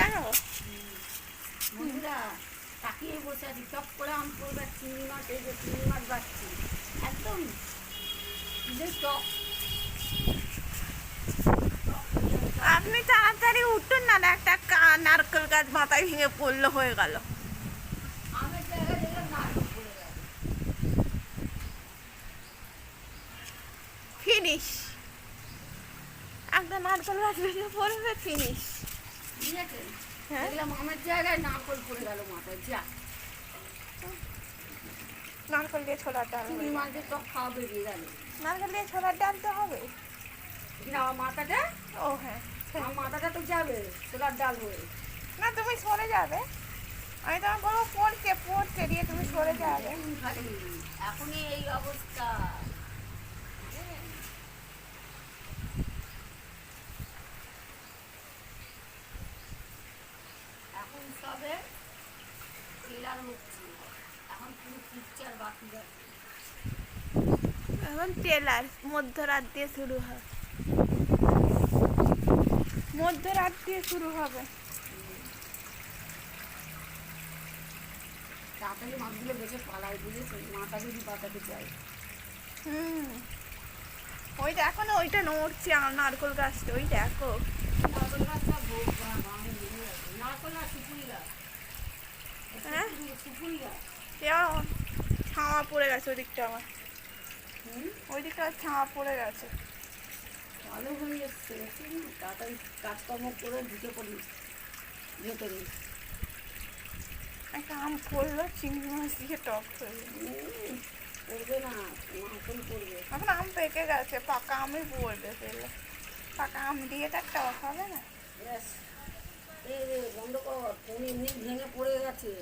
দেখাবো। বন্ধুরা তাকিয়ে বসে আছি, টপ করে আম পড়বে, চিংড়ি মাছ, এই যে চিংড়ি মাছ বাচ্ছি একদম টক। আপনি তাড়াতাড়ি উঠুন না, একটা নারকেল গাছ মাথায় ভেঙে পড়লো, হয়ে গেল। আমের জায়গায় দেখলাম নারকেল পড়ে গেল। ফিনিশ। একটা নারকেল গাছ ভেঙে পড়বে, ফিনিশ। বুঝেছেন? হ্যাঁ। দেখলাম আমের জায়গায় নারকেল পড়ে গেল মাথায়। যা, নারকেল দিয়ে ছোলার ডাল চিংড়ি হয়ে যাবে। মাছের টক খাওয়া বেরিয়ে গেল। নারকেল দিয়ে ছোলার ডাল তো হবে। কিন্তু আমার মাথাটা, ও হ্যাঁ, আমার মাথাটা তো যাবে ছোলার ডাল হয়ে। না তুমি সরে যাবে, আমি তোমার বলবো পড়তে পড়তে দিয়ে তুমি সরে যাবে। এখনই এই অবস্থা। এখন সবে ট্রেলার হচ্ছে, এখন পুরো পিকচার বাকি আছে। এখন ট্রেলার মধ্যরাত দিয়ে শুরু হবে, মধ্যরাত দিয়ে শুরু হবে। তাড়াতাড়ি মাছগুলো বেঁচে পালায়, বুঝেছেন? মাথা যদি বাঁচাতে চাই। ওই দেখো না, ওইটা নড়ছে আমার নারকেল গাছটা, ওই দেখো। নারকেল গাছটা নারকেল না, সুপুরি গাছ। হ্যাঁ, সুপুরি গাছ। কেমন ছাওয়া পড়ে গেছে ওই দিকটা, আমার ওই দিকটা ছাওয়া পড়ে গেছে। ভালো হয়ে এসছে, তাড়াতাড়ি কাজকর্ম করে ঢুকে পড়ি ভেতরে। একটা আম পড়লো, চিংড়ি মাছ দিয়ে টক হয়ে পড়বে না, নারকেল পড়বে। এখন আম পেকে গেছে, পাকা আমই পড়বে ফেললে। পাকা আম দিয়ে তো একটা টক হবে না। ব্যাস, এই রে বন্ধ কর, ফোন এমনি ভেঙে পড়ে গেছে।